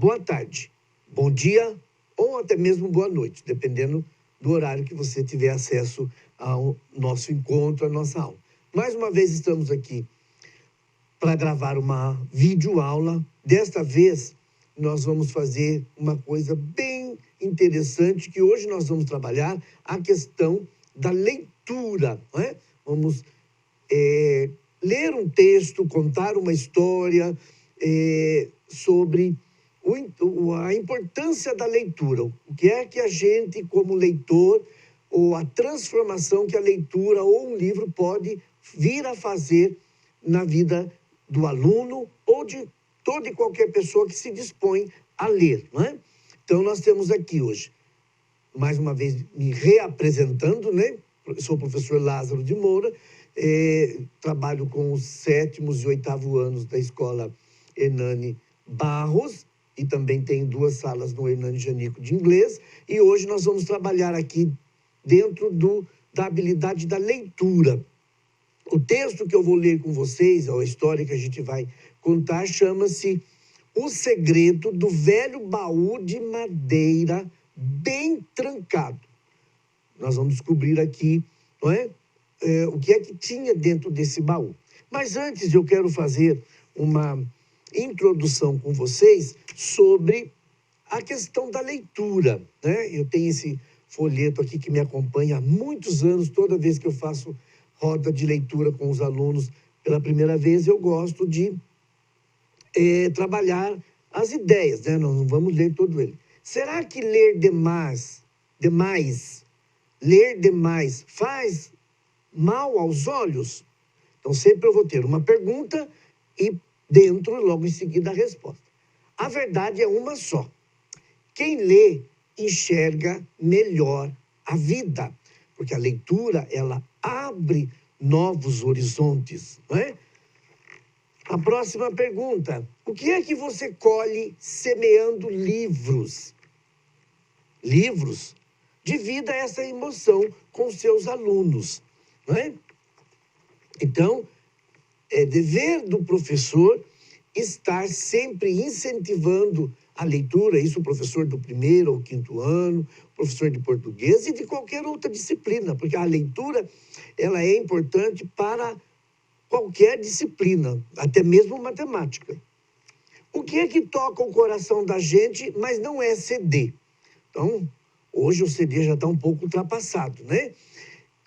boa tarde, bom dia ou até mesmo boa noite, dependendo do horário que você tiver acesso ao nosso encontro, à nossa aula. Mais uma vez estamos aqui para gravar uma videoaula. Desta vez, nós vamos fazer uma coisa bem interessante, que hoje nós vamos trabalhar a questão da leitura, não é? Vamos ler um texto, contar uma história sobre a importância da leitura. O que é que a gente, como leitor, ou a transformação que a leitura ou um livro pode vir a fazer na vida do aluno ou de toda e qualquer pessoa que se dispõe a ler, não é? Então, nós temos aqui hoje, mais uma vez, me reapresentando, né? Eu sou o professor Lázaro de Moura, trabalho com os 7º e 8º anos da escola Hernani Barros, e também tenho 2 salas no Hernani Janico de inglês, e hoje nós vamos trabalhar aqui dentro da habilidade da leitura. O texto que eu vou ler com vocês, a história que a gente vai contar, chama-se O Segredo do Velho Baú de Madeira Bem Trancado. Nós vamos descobrir aqui, não é? O que é que tinha dentro desse baú. Mas antes eu quero fazer uma introdução com vocês sobre a questão da leitura, né? Eu tenho esse folheto aqui que me acompanha há muitos anos. Toda vez que eu faço roda de leitura com os alunos pela primeira vez, eu gosto de trabalhar as ideias, né? Nós não vamos ler todo ele. Será que ler demais faz mal aos olhos? Então, sempre eu vou ter uma pergunta e dentro, logo em seguida, a resposta. A verdade é uma só. Quem lê enxerga melhor a vida, porque a leitura, ela abre novos horizontes, não é? A próxima pergunta: o que é que você colhe semeando livros? Livros? Divida essa emoção com seus alunos, não é? Então, é dever do professor estar sempre incentivando a leitura, isso o professor do 1º ao 5º ano, professor de português e de qualquer outra disciplina, porque a leitura, ela é importante para qualquer disciplina, até mesmo matemática. O que é que toca o coração da gente, mas não é CD? Então, hoje o CD já está um pouco ultrapassado, né?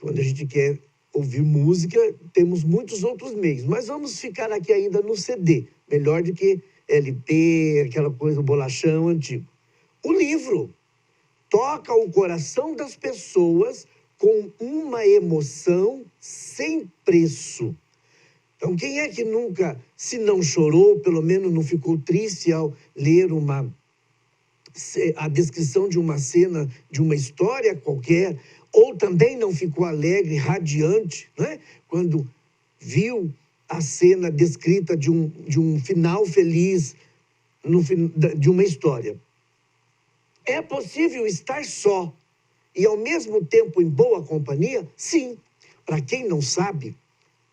Quando a gente quer ouvir música, temos muitos outros meios, mas vamos ficar aqui ainda no CD, melhor do que LP, aquela coisa, bolachão antigo. O livro toca o coração das pessoas com uma emoção sem preço. Então, quem é que nunca, se não chorou, pelo menos não ficou triste ao ler a descrição de uma cena, de uma história qualquer, ou também não ficou alegre, radiante, né? Quando viu a cena descrita de um final feliz de uma história. É possível estar só e, ao mesmo tempo, em boa companhia? Sim. Para quem não sabe,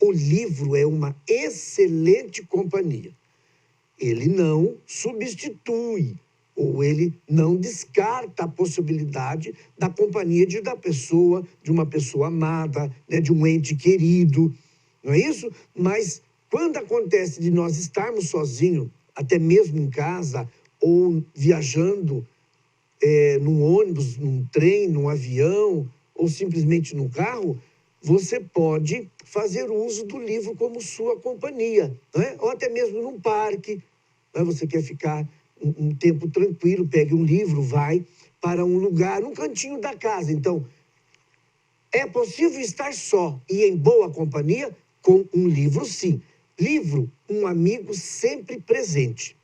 o livro é uma excelente companhia. Ele não substitui, ou ele não descarta a possibilidade da companhia de uma pessoa amada, né, de um ente querido, não é isso? Mas quando acontece de nós estarmos sozinhos, até mesmo em casa, ou viajando num ônibus, num trem, num avião, ou simplesmente num carro, você pode fazer uso do livro como sua companhia, não é? Ou até mesmo num parque, não é? Você quer ficar um tempo tranquilo, pegue um livro, vai para um lugar, um cantinho da casa. Então, é possível estar só e em boa companhia com um livro, sim. Livro, um amigo sempre presente,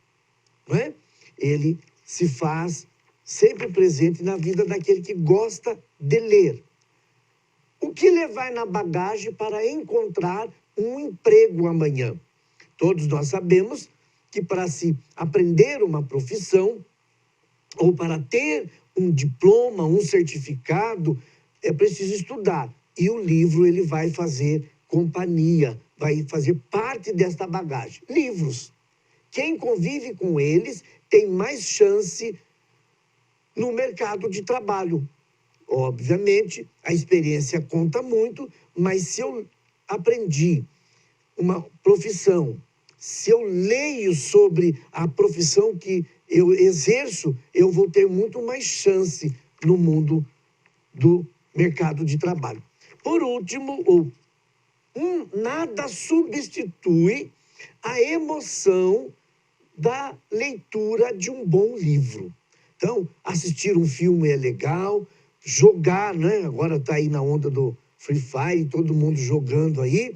não é? Ele se faz sempre presente na vida daquele que gosta de ler. O que levar na bagagem para encontrar um emprego amanhã? Todos nós sabemos que para se aprender uma profissão, ou para ter um diploma, um certificado, é preciso estudar. E o livro, ele vai fazer companhia, vai fazer parte desta bagagem. Livros. Quem convive com eles tem mais chance no mercado de trabalho. Obviamente, a experiência conta muito, mas se eu aprendi uma profissão, se eu leio sobre a profissão que eu exerço, eu vou ter muito mais chance no mundo do mercado de trabalho. Por último, nada substitui a emoção da leitura de um bom livro. Então, assistir um filme é legal, jogar, né? Agora está aí na onda do Free Fire, todo mundo jogando aí.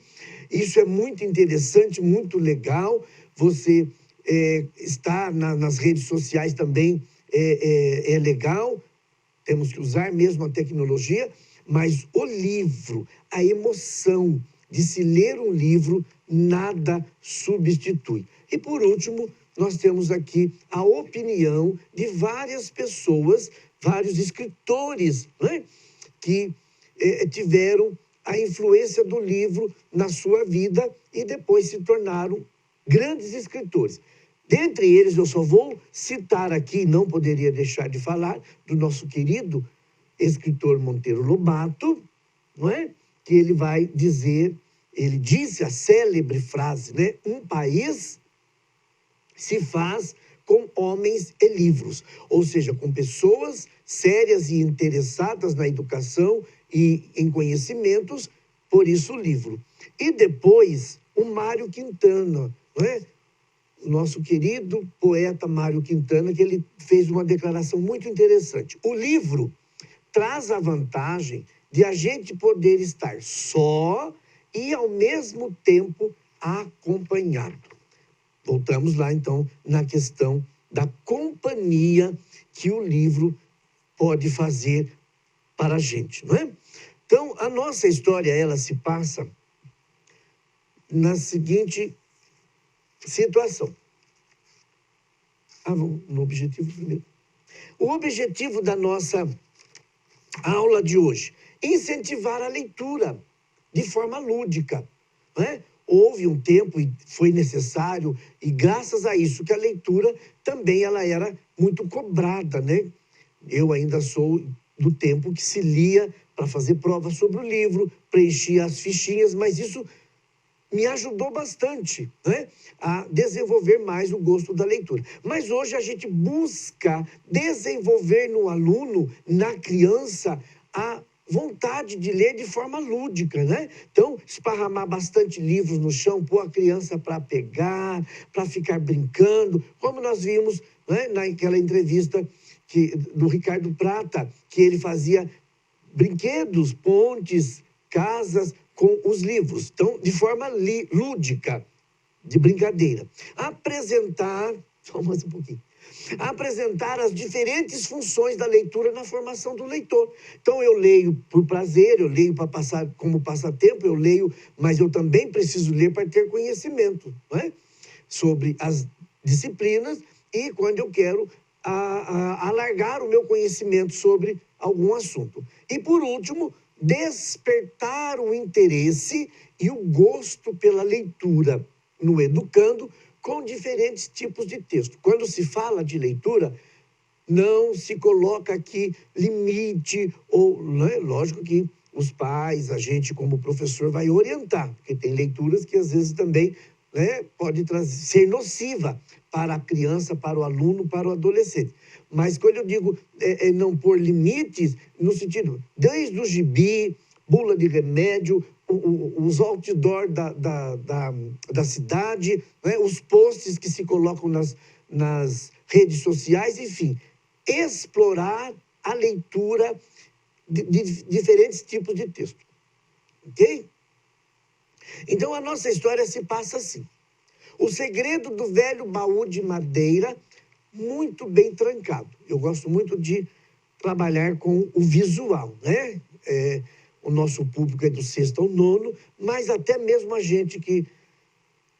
Isso é muito interessante, muito legal. Você estar nas redes sociais também é legal. Temos que usar mesmo a tecnologia, mas o livro, a emoção de se ler um livro, nada substitui. E por último, nós temos aqui a opinião de várias pessoas, vários escritores, né, que tiveram a influência do livro na sua vida e depois se tornaram grandes escritores. Dentre eles, eu só vou citar aqui, não poderia deixar de falar, do nosso querido escritor Monteiro Lobato, não é? Que ele vai dizer, ele disse a célebre frase, né? Um país se faz com homens e livros, ou seja, com pessoas sérias e interessadas na educação e em conhecimentos, por isso o livro. E depois, o Mário Quintana, não é? O nosso querido poeta Mário Quintana, que ele fez uma declaração muito interessante. O livro traz a vantagem de a gente poder estar só e, ao mesmo tempo, acompanhado. Voltamos lá, então, na questão da companhia que o livro pode fazer para a gente, não é? Então, a nossa história, ela se passa na seguinte situação. Vamos no objetivo primeiro. O objetivo da nossa aula de hoje, incentivar a leitura de forma lúdica, né? Houve um tempo e foi necessário, e graças a isso que a leitura também ela era muito cobrada, né? Eu ainda sou do tempo que se lia para fazer prova sobre o livro, preenchia as fichinhas, mas isso me ajudou bastante, né, a desenvolver mais o gosto da leitura. Mas hoje a gente busca desenvolver no aluno, na criança, a vontade de ler de forma lúdica, né? Então, esparramar bastante livros no chão, pôr a criança para pegar, para ficar brincando, como nós vimos, né, naquela entrevista do Ricardo Prata, que ele fazia brinquedos, pontes, casas com os livros. Então, de forma lúdica, de brincadeira. Apresentar, só mais um pouquinho, apresentar as diferentes funções da leitura na formação do leitor. Então, eu leio por prazer, eu leio para passar como passatempo, eu leio, mas eu também preciso ler para ter conhecimento, não é? Sobre as disciplinas e quando eu quero alargar o meu conhecimento sobre algum assunto. E, por último, despertar o interesse e o gosto pela leitura no educando com diferentes tipos de texto. Quando se fala de leitura, não se coloca aqui limite, ou, né? Lógico que os pais, a gente como professor vai orientar, porque tem leituras que às vezes também, né, pode ser nociva para a criança, para o aluno, para o adolescente. Mas quando eu digo não pôr limites, no sentido, desde o gibi, bula de remédio, os outdoor da cidade, né, os posts que se colocam nas redes sociais, enfim, explorar a leitura de diferentes tipos de texto. Ok? Então, a nossa história se passa assim. O segredo do velho baú de madeira, muito bem trancado. Eu gosto muito de trabalhar com o visual, né? O nosso público é do 6º ao 9º, mas até mesmo a gente que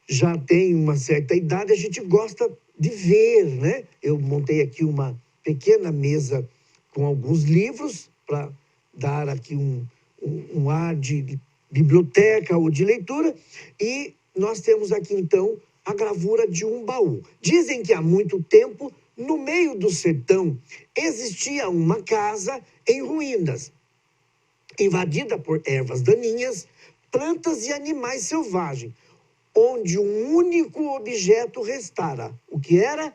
já tem uma certa idade, a gente gosta de ver, né? Eu montei aqui uma pequena mesa com alguns livros para dar aqui um ar de biblioteca ou de leitura, e nós temos aqui, então, a gravura de um baú. Dizem que há muito tempo No meio do sertão existia uma casa em ruínas, invadida por ervas daninhas, plantas e animais selvagens, onde um único objeto restara. O que era?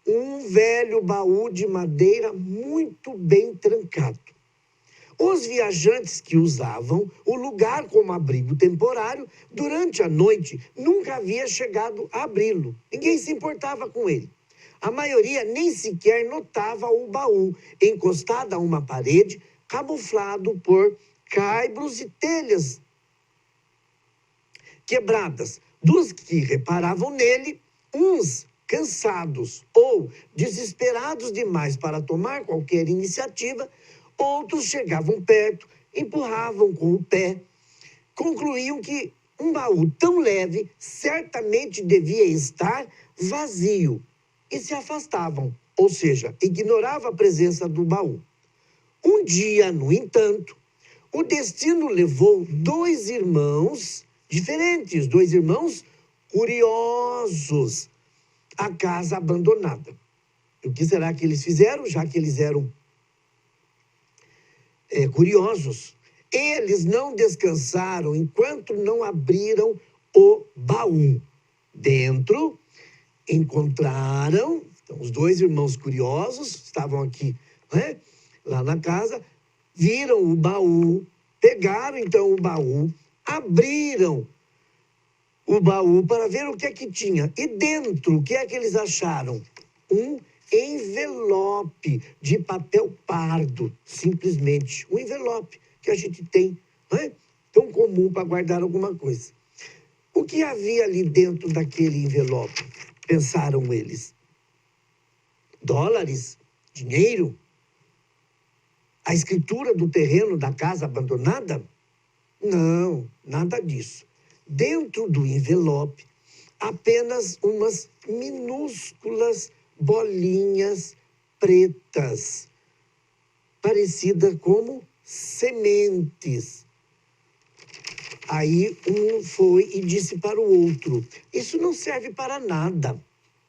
Um velho baú de madeira muito bem trancado. Os viajantes que usavam o lugar como abrigo temporário, durante a noite, nunca havia chegado a abri-lo. Ninguém se importava com ele. A maioria nem sequer notava o baú, encostado a uma parede, camuflado por caibros e telhas quebradas. Dos que reparavam nele, uns cansados ou desesperados demais para tomar qualquer iniciativa, outros chegavam perto, empurravam com o pé, concluíam que um baú tão leve certamente devia estar vazio e se afastavam, ou seja, ignoravam a presença do baú. Um dia, no entanto, o destino levou dois irmãos diferentes, dois irmãos curiosos, à casa abandonada. O que será que eles fizeram, já que eles eram curiosos? Eles não descansaram enquanto não abriram o baú. Dentro, encontraram, então, os dois irmãos curiosos estavam aqui, né, lá na casa, viram o baú, pegaram então o baú, abriram o baú para ver o que é que tinha. E dentro, o que é que eles acharam? Um envelope de papel pardo, simplesmente. Um envelope que a gente tem, não é? Tão comum para guardar alguma coisa. O que havia ali dentro daquele envelope? Pensaram eles. Dólares? Dinheiro? A escritura do terreno da casa abandonada? Não, nada disso. Dentro do envelope, apenas umas minúsculas bolinhas pretas, parecidas como sementes. Aí um foi e disse para o outro: isso não serve para nada,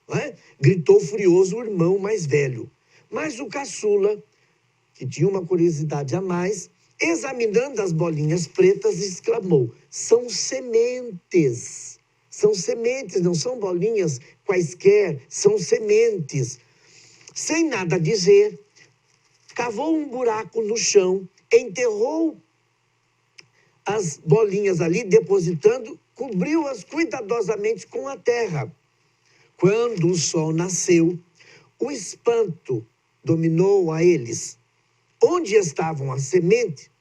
não é? Gritou furioso o irmão mais velho. Mas o caçula, que tinha uma curiosidade a mais, examinando as bolinhas pretas, exclamou: são sementes. São sementes, não são bolinhas quaisquer, são sementes. Sem nada dizer, cavou um buraco no chão, enterrou as bolinhas ali, depositando, cobriu-as cuidadosamente com a terra. Quando o sol nasceu, o espanto dominou a eles. Onde estavam as sementes,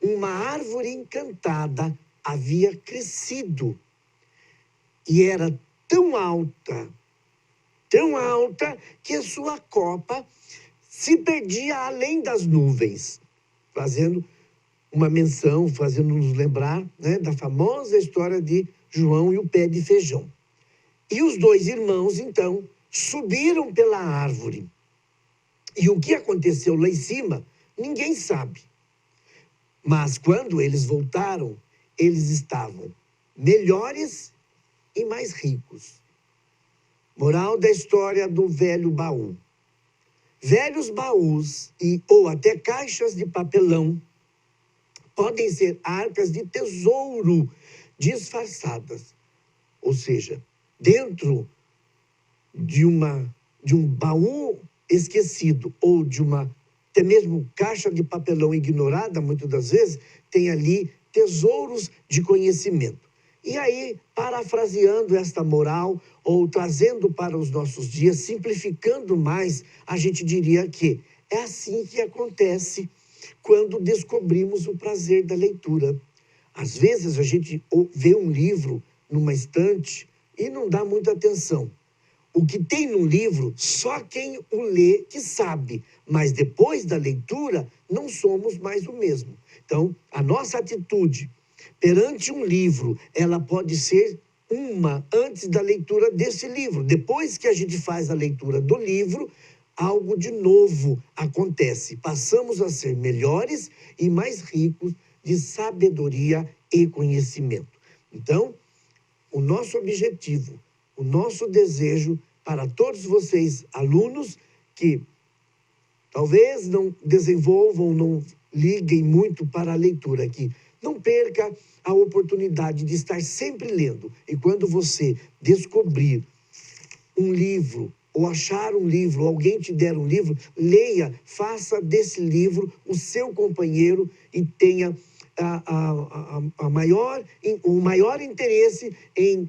uma árvore encantada havia crescido. E era tão alta, que a sua copa se perdia além das nuvens, fazendo uma menção, fazendo-nos lembrar, né, da famosa história de João e o pé de feijão. E os dois irmãos, então, subiram pela árvore. E o que aconteceu lá em cima, ninguém sabe. Mas quando eles voltaram, eles estavam melhores e mais ricos. Moral da história do velho baú. Velhos baús ou até caixas de papelão podem ser arcas de tesouro disfarçadas. Ou seja, dentro de um baú esquecido ou de uma até mesmo caixa de papelão ignorada, muitas das vezes, tem ali tesouros de conhecimento. E aí, parafraseando esta moral, ou trazendo para os nossos dias, simplificando mais, a gente diria que é assim que acontece quando descobrimos o prazer da leitura. Às vezes a gente vê um livro numa estante e não dá muita atenção. O que tem no livro, só quem o lê que sabe, mas depois da leitura, não somos mais o mesmo. Então, a nossa atitude perante um livro, ela pode ser uma antes da leitura desse livro. Depois que a gente faz a leitura do livro, algo de novo acontece. Passamos a ser melhores e mais ricos de sabedoria e conhecimento. Então, o nosso objetivo, o nosso desejo para todos vocês, alunos, que talvez não desenvolvam, não liguem muito para a leitura aqui. Não perca a oportunidade de estar sempre lendo. E quando você descobrir um livro, ou achar um livro, ou alguém te der um livro, leia, faça desse livro o seu companheiro e tenha o maior interesse em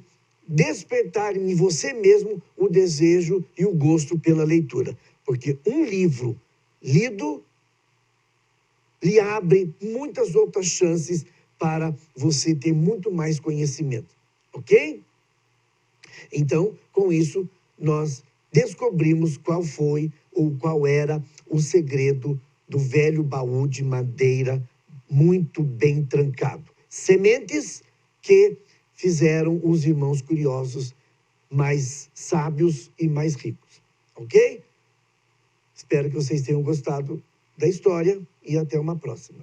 despertar em você mesmo o desejo e o gosto pela leitura. Porque um livro lido lhe abre muitas outras chances para você ter muito mais conhecimento, ok? Então, com isso, nós descobrimos qual foi ou qual era o segredo do velho baú de madeira muito bem trancado. Sementes que fizeram os irmãos curiosos mais sábios e mais ricos, ok? Espero que vocês tenham gostado da história e até uma próxima.